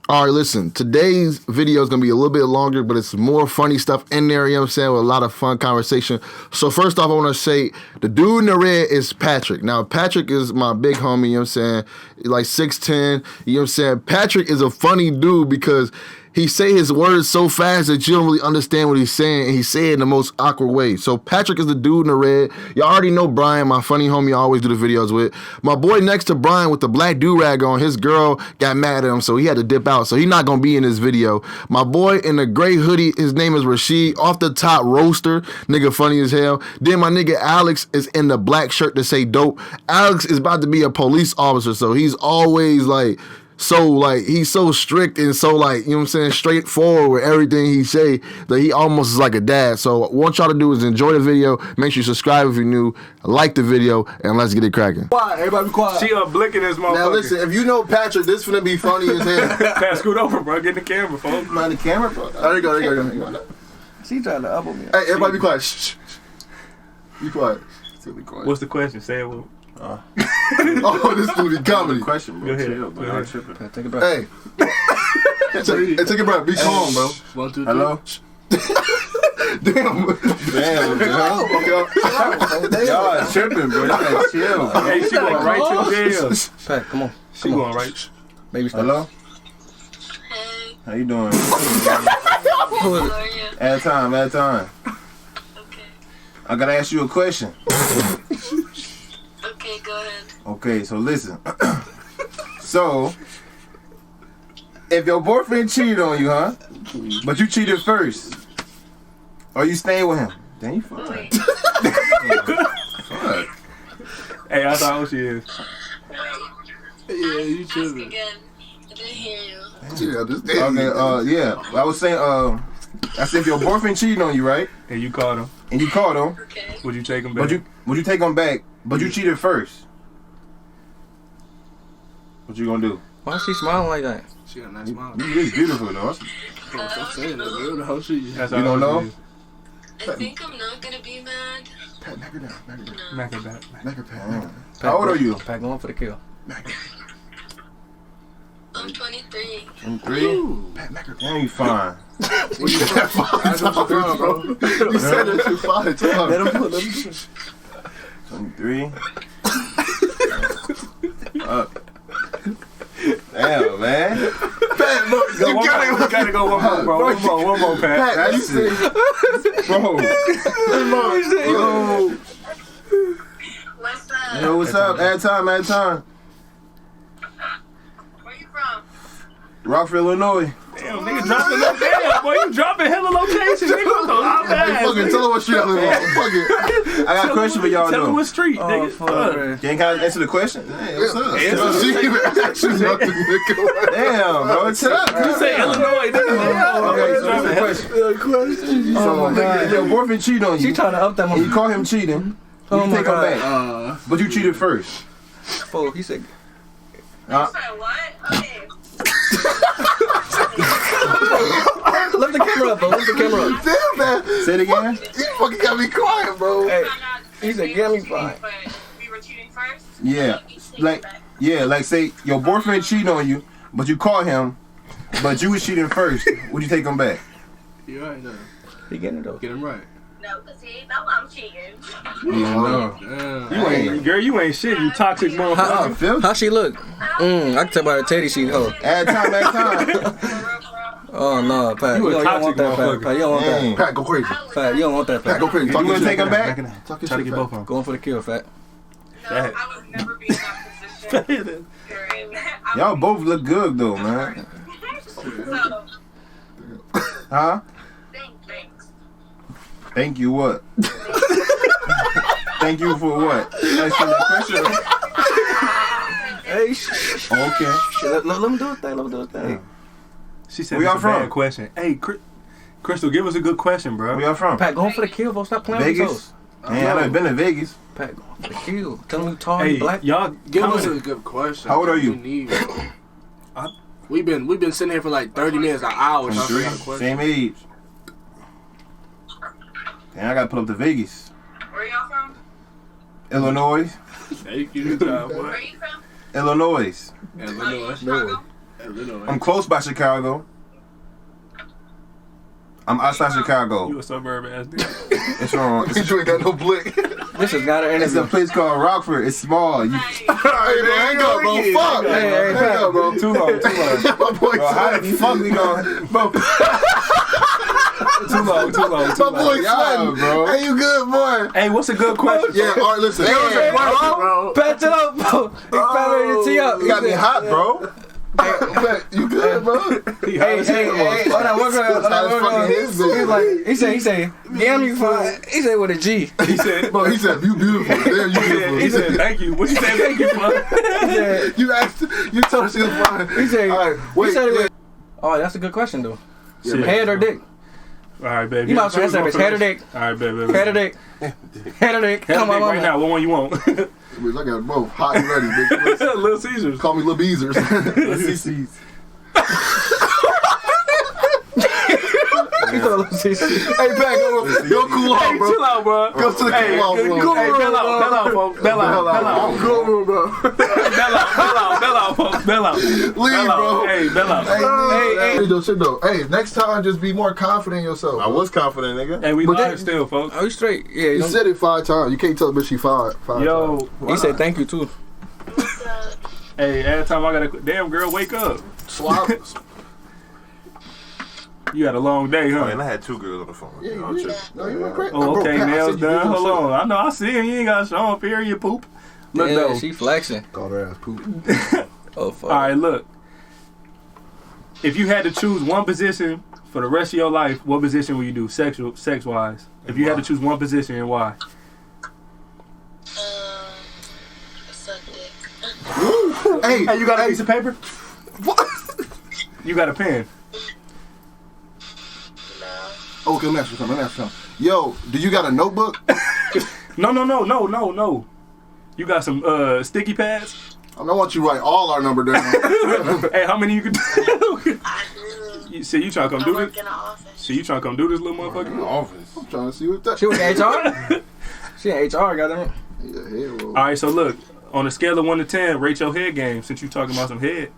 All right, listen, today's video is going to be a little bit longer, but it's more funny stuff in there, you know what I'm saying, with a lot of fun conversation. So first off, I want to say the dude in the red is Patrick. Now, Patrick is my big homie, you know what I'm saying, he's like 6'10", you know what I'm saying. Patrick is a funny dude because he say his words so fast that you don't really understand what he's saying, and he say it in the most awkward way. So Patrick is the dude in the red. Y'all already know Brian, my funny homie I always do the videos with. My boy next to Brian with the black do-rag on, his girl got mad at him, so he had to dip out. So he's not going to be in this video. My boy in the gray hoodie, his name is Rashid. Off the top, roaster. Nigga funny as hell. Then my nigga Alex is in the black shirt to say dope. Alex is about to be a police officer, so he's always like... So, like, he's so strict and so, like, you know what I'm saying, straightforward with everything he say that he almost is like a dad. So, what I want y'all to do is enjoy the video. Make sure you subscribe if you're new. Like the video, and let's get it cracking. Quiet, everybody be quiet. She blinking this motherfucker. Now, listen, if you know Patrick, this finna be funny as hell. Pat, scoot over, bro. Get in the camera, folks. Mind the camera, bro. There you go, there you go. She trying to elbow me. Hey, everybody be quiet. Shh. Be quiet. Still be quiet. What's the question? Say it with Oh, this dude is comedy. Question, bro. Go ahead. Chill, bro. Go Tripping. ahead. Take a breath. Hey. Take a breath. Be calm, bro. 1, 2, 3. Hello? Damn, bro. Y'all tripping, bro. Y'all chill, bro. Hey, she going right to jail. Pat, come on. She going right. Baby step. Hello? Hey, How you doing? how are you? Add time. Okay. I gotta ask you a question. Okay, go ahead. Okay, so listen. So, if your boyfriend cheated on you, huh? But you cheated first, are you staying with him? Then you fuck. Wait, Hey, I thought who she is. yeah, you ask again. I didn't hear you. Okay, yeah. I was saying, I said if your boyfriend cheated on you, right? And you caught him. And you caught him, Okay. Would you take him back? would you take him back? But you cheated first. What you gonna do? Why is she smiling like that? She got a nice smile. You is beautiful though. Stop saying that, bro. The whole shit. That's You all don't I know? was I think I'm not gonna be mad. Pat, knock her down. Knock her down. No. Knock it back. Knock her, Pat. Knock her down. How old are you? Pat going for the kill. I'm 23. 23? Pat, knock her down. Damn, you fine. You said that 5 times, bro. You said that shit 5 times. Let him put, let him put. 23. Damn, man. Pat, look, you You gotta go one more, bro. One more, Pat. Pat, you said, Bro. Yo. What's up? Yo, what's up? Add time. Where you from? Rockford, Illinois. Damn, nigga dropping no damn, boy. You dropping hella locations, nigga. What the hot hey, fucking tell her what street I live on. Fuck it. I got a question for y'all Tell him though. what street, nigga. fuck. Can I answer the question? Hey, what's up? She even actually nothing, nigga. Damn, bro. Chill out. You say Illinois, nigga. Okay, so what's the question? So, if your boyfriend cheated on She you, trying to up that and you one. caught him cheating, would you take him back? But you cheated first. Oh, he said. Huh? Sorry, what? Okay. Lift the camera up, bro. Lift the camera up. Damn, man. Say it again. You fucking got me quiet, bro. Hey, Found out he said, "Get me fine." but we were cheating first. Yeah. You take Like, it back. yeah, say your boyfriend cheated on you, but you caught him, but you was cheating first. Would you take him back? You right now. He getting it though. Get him right. No, because he ain't know I'm cheating. No. Damn. You ain't, girl, you ain't shit. You toxic motherfucker. Phil? How she look? I can tell by the teddy she hold. Add time. For real, bro. Oh no, Pat. You a don't toxic want that, Pat. motherfucker. Pat, you don't want that. Dang. Pat, go crazy. Pat, you don't want that, Pat, Pat. go crazy. You Talk your gonna shit. take him back? Talk your Try to shit, get Pat. both of them. Going for the kill, Fat. No, I would never be in that position. Period. Y'all both look good though, man. So, Huh? thanks. Thank you what? Thank you for what? Answer the question. Hey, Okay. let him do his thing. Let him do his thing. She said Where it's y'all a from? bad question. Hey, Crystal, give us a good question, bro. Where y'all from? Pat, going for the kill, bro. Stop playing with Vegas? us. Man, I done been to Vegas. Pat, going for the kill. Tell him you tall Hey, and black. y'all Give us comment. a good question. How old are you? We need. We've been sitting here for like 30 minutes, an hour. trying to figure out a question. Same age. Damn, I gotta pull up to Vegas. Where y'all from? Illinois. Thank you, good job, boy. Where you from? Illinois. Illinois. Chicago? I'm close by Chicago. I'm outside Chicago. You a suburban ass nigga. It's wrong. You ain't got no blick. This is not an It's a interview. place called Rockford. It's small. You, Hey, man, hang up, bro. Fuck. Hang up, bro. too long. My boy Bro, how the fuck we gonna? Bro, Too long. My boy Yeah, sweating. bro. Hey, you good, boy? Hey, what's a good question? Yeah, all right, listen. Patch it up, bro. He patted your tee up. You got me hot, bro. You good, bro? Hey, hold on, what's going on? He said, damn you fine. He said with a G. He said, Bro, he said, you beautiful. Damn, you beautiful. he said, thank you. What you say thank you for? You asked, you told her she was fine. He said, all right, wait. he said it with, oh, that's a good question though. Shit. Head or dick? All right, baby. You might as well answer this. Head or dick? All right, baby. Head or dick? Head or dick? Come on, right now. What one you want? Bitch, I got both hot and ready, bitch. Little Caesars. Call me Lil Beezers. CC's. Hey, Pat, go cool off, bro. Chill out, bro. Go to the cool off room. Hey, bail out, folks. Bail out, Cool, bro. Bail out, folks. Bail out. Leave, bro. Hey, bail out. Hey, shit though. Hey, next time, just be more confident in yourself. I was confident, nigga. Hey, we But live that- still, folks. Are you straight? Yeah. You said it 5 times. You can't tell a bitch she five Yo, times. He said thank you too. What's up? hey, every time I gotta, damn girl, wake up. Swap. You had a long day, huh? Man, I had 2 girls on the phone. Yeah, You know, you chill. did. No, you went crazy. Oh, Bro, okay, Pat, I nails said you did done. some Hold shit. on. I know, I see him. You ain't got to show him period poop. Look, Yeah, though. she flexing. Called her ass poop. Oh fuck. All right, look. If you had to choose one position for the rest of your life, what position would you do, sex-wise? If you had to choose one position and why? Suck dick. Hey, Hey, you got a piece of paper? What? You got a pen? No. Okay, let me ask you something. Yo, do you got a notebook? No. You got some sticky pads? I don't want you to write all our number down. Hey, how many you could do? I do. See, you trying to come I do work this? in the office. See, you trying to come do this, little motherfucker? Office. I'm trying to see what that. She was HR? She in HR, goddamn. Yeah, hell. All right, so look. On a scale of 1 to 10, rate your head game since you talking about some head.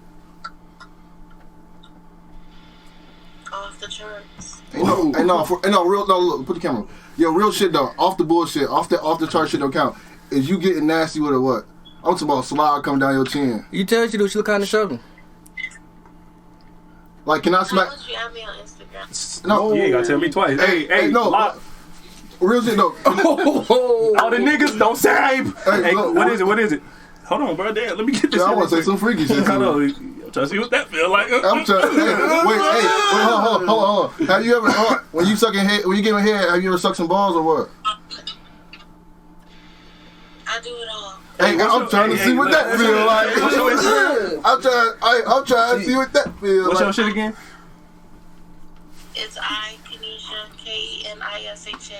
Off the charts. No, look, put the camera. Yo, real shit though. Off the bullshit, off the chart shit don't count. Is you getting nasty with a what? I'm talking about slide coming down your chin. You tell her she do, she look kind of shoving. Like, can I How smack? much you add me on Instagram? No, You ain't gotta tell me twice. Hey, no. lock. Real shit though. All the niggas don't say. Hey, look, what is it? Hold on, bro. Damn, let me get this. Yeah, I shit want to say real some freaky shit. quick. too. I know. I'm trying to see what that feel like. I'm trying. Wait, hold on. Have you ever, when you sucking head, when you giving head, have you ever sucked some balls or what? I do it all. Hey, I'm trying to see what that what's feel your- like. what's your Instagram? I'm trying to see what that feel What's your like. shit again? It's Kenisha, Kenisha.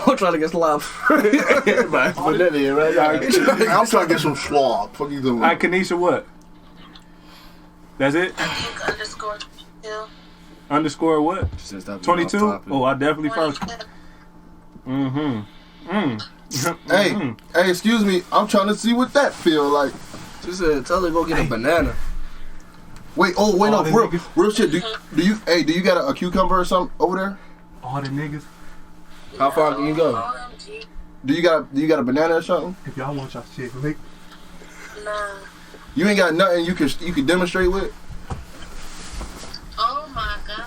I'm trying to get slopped. Put that in, right? I'm trying to get some swab. Fuck you doing? All right, Kanisha, what? That's it? _2. Underscore what? 22? Oh, I definitely found. 22. Hey, excuse me. I'm trying to see what that feel like. She said, tell her to go get a banana. Wait, no, All the real shit. Do you got a cucumber or something over there? All the niggas. How far can you go? OMG. Do you got a banana or something? If y'all want y'all shit, make. No. You ain't got nothing you can demonstrate with? Oh my god.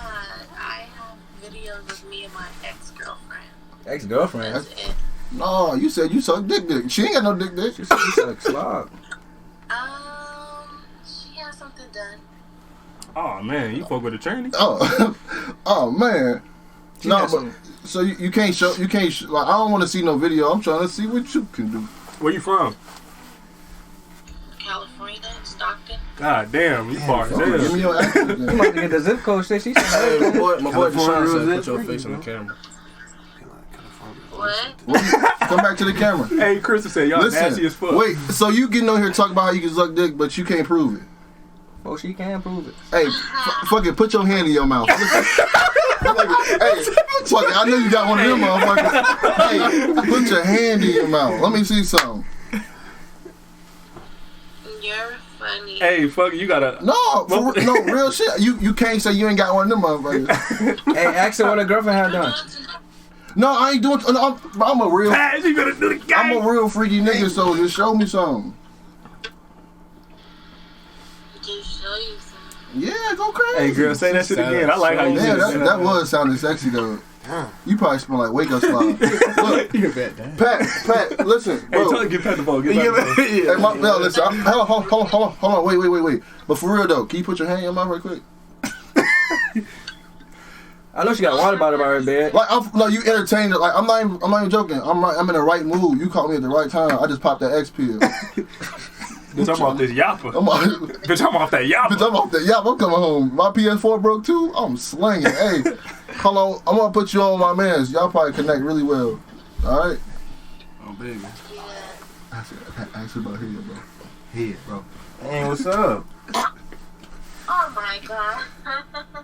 I have videos of me and my ex-girlfriend. Ex-girlfriend? That's it. No, you said you suck dick. She ain't got no dick. She said she suck slob. She has something done. Oh man, you fuck with a tranny? Oh man. She No, got but some- so you can't show like I don't want to see no video. I'm trying to see what you can do. Where you from? California, Stockton. God damn, you far as Give me hell. your accent. You then. might have to get the zip code shit. She said, hey, my boy Deshaun said, put your California. face on the camera. What? Come back to the camera. Hey, Krista said y'all nasty as fuck. Wait, so you getting on here talking about how you can suck dick, but you can't prove it? Oh, she can prove it. Hey, fuck it, put your hand in your mouth. Hey, fuck it, I know you got one of them motherfuckers. Hey, put your hand in your mouth. Let me see something. You're funny. funny. Hey, fuck, you gotta. No, no, real shit. You can't say you ain't got one of them motherfuckers. Hey, ask her what her girlfriend had done. No, I ain't doing. No, I'm a real. Pass, you better do the game. I'm a real freaky nigga, so just show me something. Just show you something. Yeah, go crazy. Hey, girl, say that shit again. I like how you Yeah, said that was sounding sexy though. You probably smell like wake up slide. Look, You're bad, Dad. Pat, listen, Hey, bro. tell her get Pat the ball. Get Pat the ball. Hey, no, listen. Hold on. Wait. But for real though, can you put your hand in your mouth right quick? I know she got a water bottle by her bed. Like, no, you entertained it. Like, I'm not even joking. I'm in the right mood. You caught me at the right time. I just popped that X pill. Bitch, I'm off this yapper. Bitch, Bitch, I'm off that yapper. I'm off that. Yeah, I'm coming home. My PS4 broke too. I'm slinging. Hey, hold on. I'm gonna put you on my mans. Y'all probably connect really well. All right. Oh, baby. Ask about here, bro. Here, bro. Hey, what's up? Oh my god.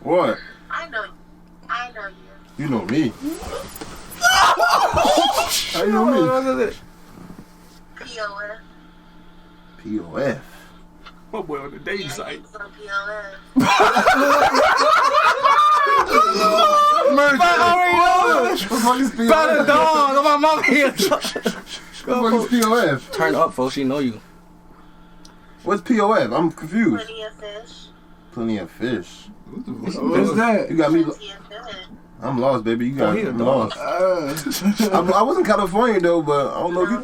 What? I know you. You know me. How you know me? POF. POF. My boy on the dating site. Some POF. Merch. Found a dog on my mama here. What is POF? Turn up, folks. She know you. What's POF? I'm confused. Plenty of fish. Plenty of fish. What's that? You got me. Plenty of fish. I'm lost, baby. You got me here, lost. I was in California though, but I don't know if you.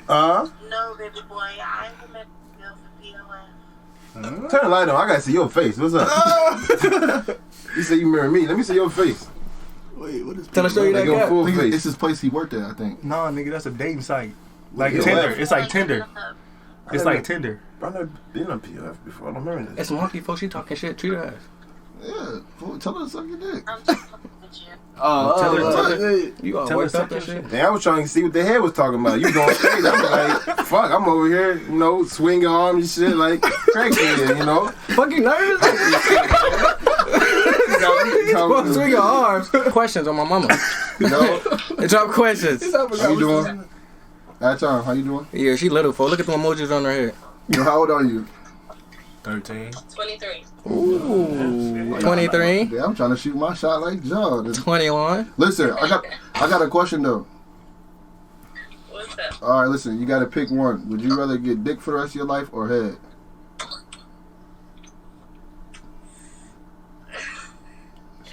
No, baby boy. I ain't met you for POF. Turn the light on. I gotta see your face. What's up? You say you marry me. Let me see your face. Wait, what is Tell her show you Like that your gap. full I think face. it's his place he worked at, I think. Nah, nigga, that's a dating site. Like Yeah, Tinder. what? It's like Tinder. It's like Tinder. I've never been on POF before. I don't remember That's this. some hunky folks. She talking shit. Treat her ass. Yeah, fool, tell her to suck your dick. I'm just fucking with you. Tell her- You all Tell her worked up suck and your shit. Man, I was trying to see what the head was talking about. You going crazy. I'm like, fuck, I'm over here, you know, swinging arms and shit like crazy, you know. Fucking nervous. Swing your arms. Questions on my mama. No. It's all questions. How you doing? At time, how you doing? Yeah, she little for. Look at the emojis on her head. Yo, how old are you? 13. 23. Ooh. 23. Yeah, I'm trying to shoot my shot like John. 21. Listen, I got a question though. What's up? All right, listen, you got to pick one. Would you rather get dick for the rest of your life or head?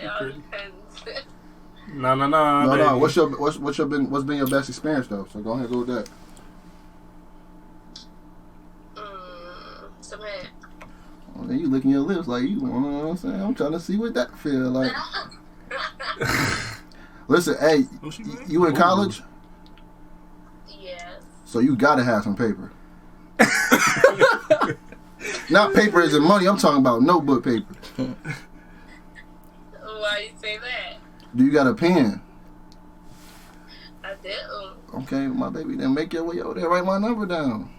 It all depends. No. No. What's been your best experience though? So go ahead and go with that. Some head. Well, then you licking your lips like you know what I'm saying? I'm trying to see what that feel like. Listen, hey, you in college? Yes. So you gotta have some paper. Not paper as in money, I'm talking about notebook paper. Why you say that? Do you got a pen? I do. Okay, my baby, then make your way over there, write my number down.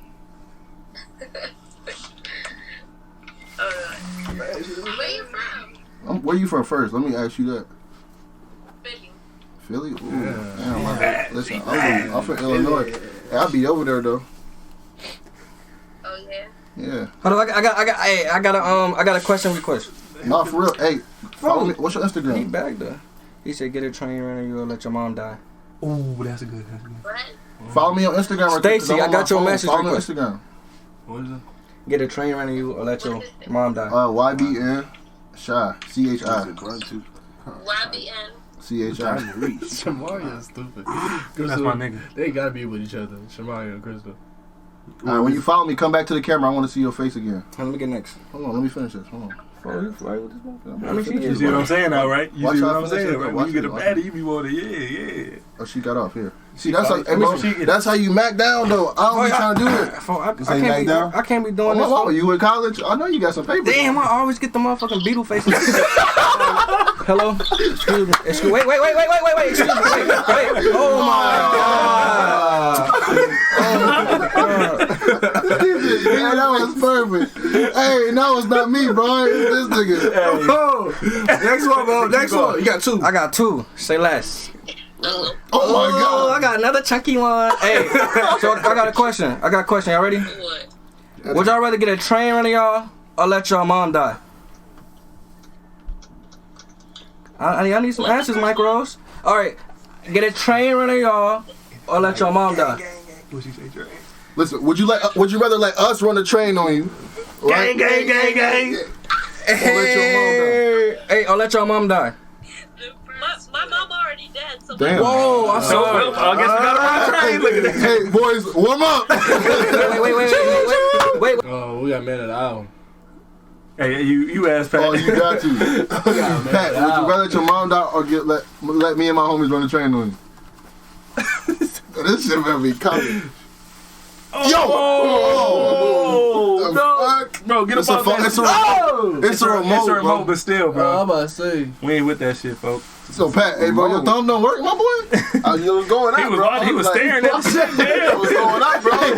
Where you from? Where you from first? Let me ask you that. Philly. Philly? Ooh, damn, my bad. Listen, I'm from Illinois. Hey, I'll be over there though. Oh yeah. Yeah. Hold on, I got a question request. Nah, for real. Hey, follow me. What's your He Instagram? bagged her. He said get a train running, you'll let your mom die. Ooh, that's a good. What? Follow me on Instagram. Right quick, 'cause Stacy, I'm I on got my your phone. message Follow me on request. Instagram. What is it? Get a train running you or let your mom die. YBN Shy. CHI. YBN. CHI. Shamaria's stupid. That's my nigga. They gotta be with each other. Shamaria and Crystal. Alright, when you follow me, come back to the camera. I want to see your face again. Let me get next. Hold on, let me finish this. Hold on. Oh, you fly with this motherfucker? I mean, she You just see what I'm saying now, right? You Watch see what out I'm for saying, that right? shit, When you get a watch baddie, it. you be wanting, yeah. Oh, she got off here. See, that's how, hey, Let me bro, see she get- that's how you mac down, though. I don't be trying to do it. I can't be, I can't be doing this. Oh, you in college? I know you got some paper. Damn, I always get the motherfucking beetle faces. Hello? Excuse me. Wait. Excuse me. Wait. Oh my God. Yeah, that was perfect. Hey, that was not me, bro. It's this nigga. Next one, bro. Next one. You got two. I got two. Say less. Oh my God. I got another chunky one. Hey, so I got a question. Y'all ready? What? Would y'all rather get a train running y'all or let y'all mom die? I need some answers, Mike Rose. All right, get a train running y'all or let y'all mom die? What'd you say, Trey? Listen, would you rather let us run the train on you? Right? Gang. Or let your mom die? Hey, or let y'all mom die. My mom already dead, so Damn. Whoa, I'm sorry. Well, I guess we gotta run the train. Look at that. Hey, boys, warm up. Wait. Oh, we got man of the hour. Hey, you asked Pat. Oh, you got to. Pat, would you rather let your mom die or let me and my homies run the train on you? This shit better be coming. Yo! No. Bro, get up off that. It's a remote, It's a remote, but still, Oh, bro. I'm about to say. We ain't with that shit, folks. So, Pat, hey, bro, your thumb don't work, my boy? You was going out, bro. He was staring at the shit. It was going out, bro. Hey,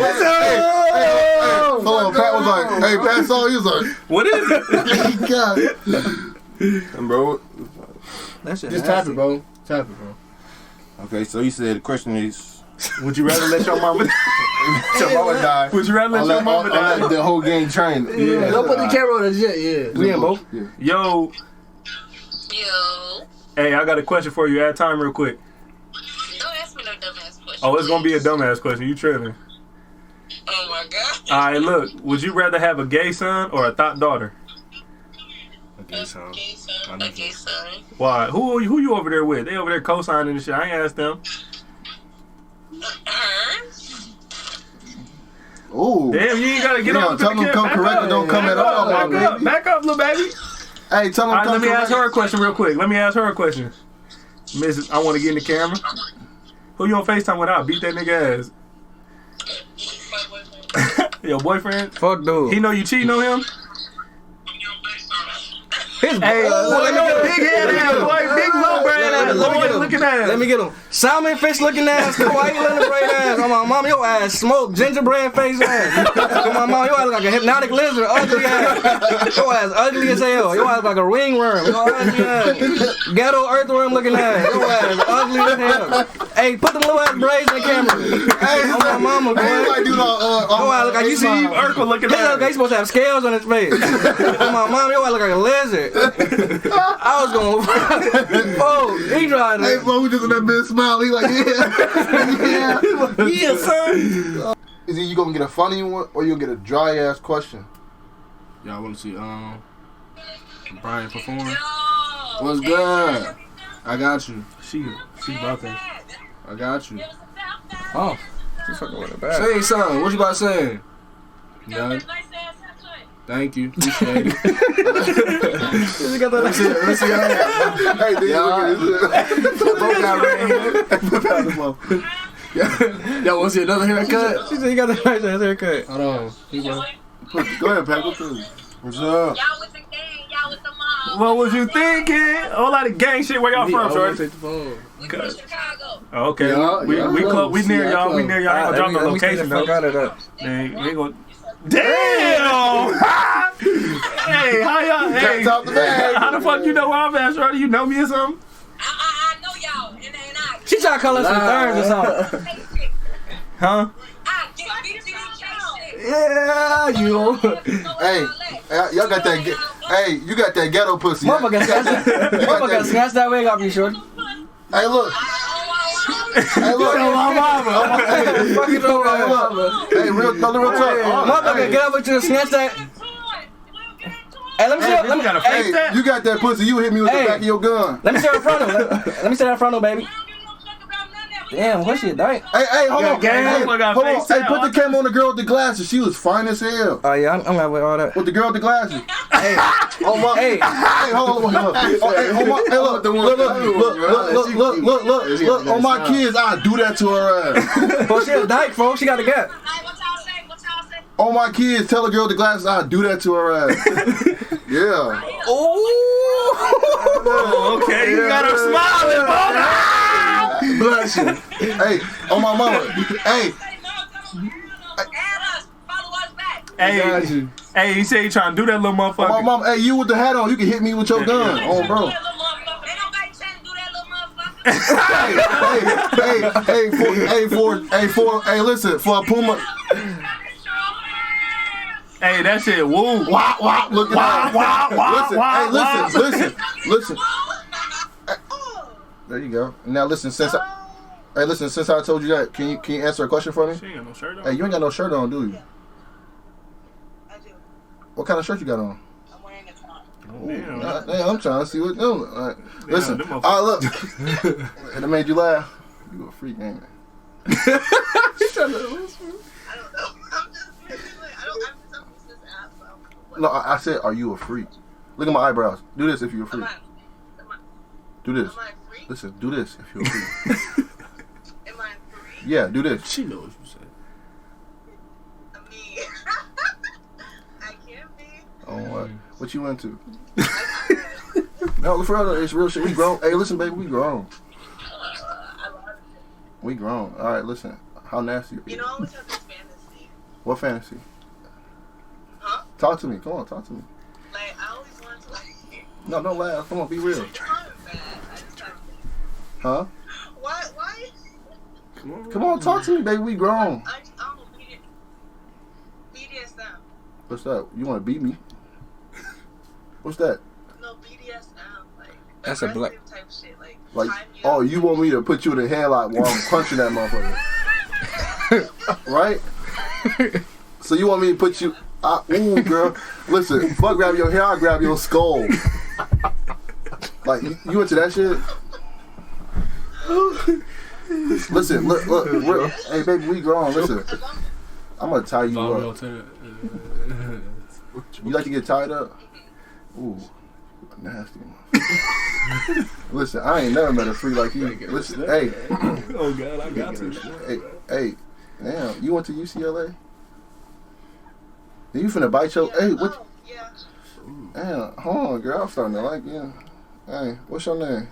hold on, Pat was like, hey, Pat saw you, he was like, What is it? God. Bro. That shit Just nasty. tap it, bro. Tap it, bro. Okay, so you said the question is, Would you rather let your mama your mama die. Would you rather let your mama die? Let the whole gang train. Yeah. Don't put the camera on us yet, yeah. We in both. Yeah. Yo, yo, hey, I got a question for you. Add time real quick. don't ask me no dumbass question. Oh, it's gonna be a dumbass question. You tripping? Oh my god. All right, look. Would you rather have a gay son or a thought daughter? Okay, so. Okay, son. Why? Who you over there with? They over there co-signing and shit. I ain't asked them. Her? Ooh. Damn, you ain't gotta get Yeah, on. tell them come correct or don't come at all, my baby. Back up, little baby. Hey, tell them All right, come let me ask her a correct. question real quick. Mrs. I want to get in the camera. Who you on FaceTime with? I'll beat that nigga ass. My boyfriend. Your boyfriend? Fuck dude. He know you cheating on him? His Hey, boy, no big head ass, boy, big low brain ass, boy, looking at him. Let me get him. Salmon fish looking ass, Hawaii little brain ass. On my mom, your ass smoke, gingerbread face ass. On my mom, your ass like a hypnotic lizard, ugly ass. Your ass ugly as hell. Your ass like a ringworm. Your ugly ass. Ghetto earthworm looking ass. Your ass ugly as hell. Hey, put them little ass braids in the camera. Hey, on my mama, boy. Hey, like, dude, Your ass look like you see Steve Urkel looking His ass at like him. he's supposed to have scales on his face. On my mom, your ass look like a lizard. I was going. Oh, he tried Hey, to. bro, we just in that big smile. He like, yeah. Yeah, son. Is it you gonna get a funny one or you gonna get a dry ass question? Y'all want to see Brian perform? Yo. What's good? I got you. She about that. I got you. Oh, you fucking with it bad. Say something. What you about to say? None. Thank you. Appreciate it. Hey, dude, Yeah. look at this. Broke out right here. Y'all want to see another haircut? She said you got the nice ass haircut. Hold on. Go ahead, Pat. Go through. What's up? Y'all with the gang, y'all with the mob. What was you thinking? A whole lot of gang shit. Where y'all from, shorty? Take the phone. We from Chicago. Oh, okay, Yeah, we yeah. close. We near y'all. We near y'all. I ain't gonna drop no Let me get location the fuck though. out of that. They gonna. Damn! Hey, how y'all? Hey, Top the bag. how the fuck you know where I'm at, shorty? You know me or something? I know y'all, and I She try to call us some thirds or something. say shit. Huh? I get shit. Yeah, you. Hey, y'all got that. Hey, you got that ghetto pussy. Motherfucker snatch that wig off you, shorty. Hey, look. Hey, look. Hey, Fuck you, look. Hey, real talk. Motherfucker, get over to the snatch that. Hey, let me see. Hey, Let me. you gotta Hey, face that. You got that pussy. You hit me with the Hey. back of your gun. let me see that frontal. Let me see that frontal, baby. Damn, what shit, dang. Hey, hold on. gang. Hey, Motherfucker got hold on. face Hey, down. put the camera on the girl with the glasses. She was fine as hell. Oh yeah, I'm not with all that. With the girl with the glasses. Hey, Oh my. Hey. Hey, hold on. Oh, hey, hold on. Hey, look. Look. On my kids, I do that to her ass. bro, she a dyke, bro. She got a gap. What y'all say? On my kids, tell a girl with the glasses, I do that to her ass. Yeah. Oh, okay, you got her smiling, bro. Bless you. Hey, on my mama. Hey. Add us. Follow us back. Hey, he said he trying to do that little On my motherfucker. mama. Hey, you with the hat on, you can hit me with your gun. Oh, bro. Ain't nobody trying to do that little motherfucker. Hey, listen, for a Puma. Hey, that shit, woo. Wow, wow, look at that. Wow, wow, Listen. There you go. Now listen, since I told you that, can you answer a question for me? She ain't got no shirt on. Hey, you ain't got no shirt on, do you? I do. What kind of shirt you got on? I'm wearing a top. Damn. Damn, I'm trying to see what. No, all right. Listen. them All right, look. And it made you laugh. You a freak, ain't it? I don't know. I'm just like, I'm just on this app, so. No, I said, are you a freak? Look at my eyebrows. Do this if you're a freak. Do this. Am I a freak? Listen, do this if you're a freak. Am I a freak? Yeah, do this. She knows what you said. I mean, I can't be. Oh, what you into? No, for real, it's real shit. We grown. Hey, listen, baby, we grown. I love it. We grown. All right, listen. How nasty are you? You know, I always have this fantasy. What fantasy? Huh? Talk to me. Come on, talk to me. Like, I always want to, like, No, don't laugh. Come on, be real. it's not bad. I just have Huh? Why? Come on, talk to me, baby. We grown. I don't know. BDSM. What's that? You want to beat me? What's that? No, BDSM. Like, That's a black- aggressive type shit. Like, tie me oh, up. you want me to put you in a headlock while I'm punching that motherfucker? Right? So you want me to put you? Ooh, girl. Listen, fuck grab your hair, I'll grab your skull. Like, you into that shit? Listen, look. Hey, baby, we grown. Listen, I'm gonna tie you up. You like to get tied up? Ooh, nasty. Listen, I ain't never met a freak like you. Listen, hey. Oh God, I got to. Hey, damn, you went to UCLA? You finna bite your? Hey, what? Yeah. Damn, hold on, girl. I'm starting to like you. Hey, what's your name?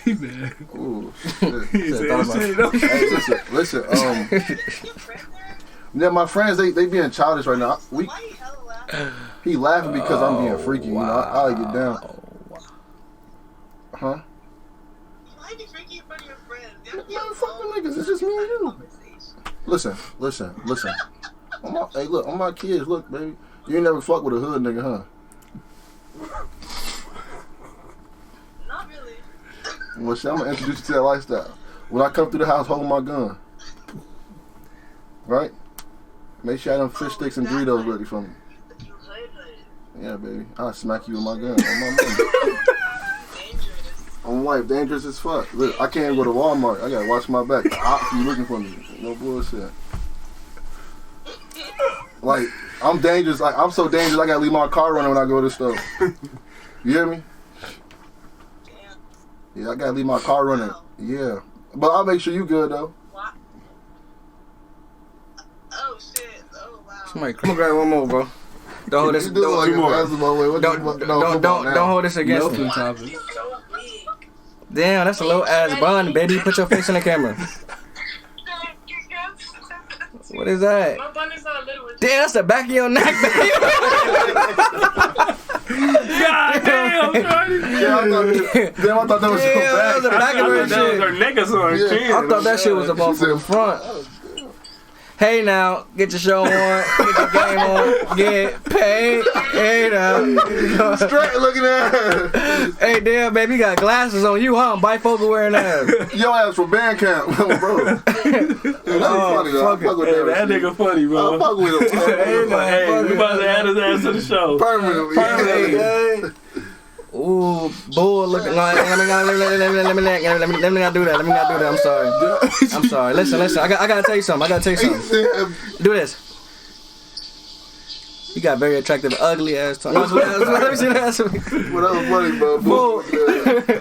He mad. Ooh, shit. He said, Hey, listen. Yeah, my friends, they being childish right now. Why you hella laughing? He laughing because I'm being freaky. You know, I like get down. Huh? Why be freaky in front of your friends? Man, fuck them niggas. It's just me and you. Listen. Hey, look, on my kids, look, baby. You ain't never fuck with a hood nigga, huh? Not really. Well, shit, I'm gonna introduce you to that lifestyle. When I come through the house, hold my gun. Right? Make sure I have them fish sticks and Doritos ready for me. You hood. Yeah, baby. I'll smack you with my gun. On my money. Dangerous. I'm white, dangerous as fuck. Look, I can't go to Walmart. I gotta watch my back. The ops be looking for me. No bullshit. Like, I'm dangerous. Like, I'm so dangerous, I gotta leave my car running when I go to the store. You hear me? Damn. Yeah, I gotta leave my car running. Yeah. But I'll make sure you good, though. What? Oh, shit. Oh, wow. Somebody, come on, grab one more, bro. Don't hold this. You do like a Don't, basketball way. What don't, the fuck? No, come on don't now. hold this against me. topic. He's so big. Damn, that's a low ass bun, baby. Put your face in the camera. What is that? My bun is not little. Damn, that's the back of your neck, baby. God damn, shorty. Yeah, I thought that was your Damn, that was the back. back of her That was her shit. niggas on her Yeah. chin. I thought that shit was about from the front. Hey now, get your show on, get your game on, get paid. Hey now. Straight looking at her. Hey damn, baby, you got glasses on you, huh? Bifocal wearing ass. Your ass from band camp, bro. Yeah, that's funny, though. I fuck fuck with Hey, that that shit. nigga funny, I bro. fuck with him. Hey, we about to add his ass to the show. Permanently. Hey. Ooh, bull looking like. Let me not do that. I'm sorry. Listen. I gotta tell you something. Do this. You got very attractive, ugly ass tongue. Let me see that. Well, that was funny, bro. Bull.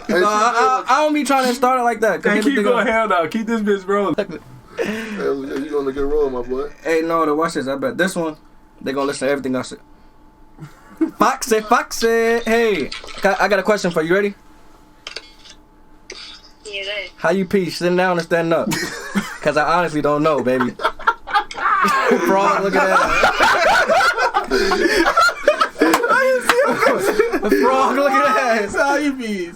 No, I don't be trying to start it like that. Hey, keep going, hell no. Keep this bitch rolling. Hell yeah, you gonna get roll, my boy. Hey, no, watch this. I bet this one, they gonna listen to everything I say. Foxy. Hey, I got a question for you. Ready? Yeah, that. How you pee? Sitting down or standing up? Cause I honestly don't know, baby. Frog, look at that. The frog, look at that. How you be?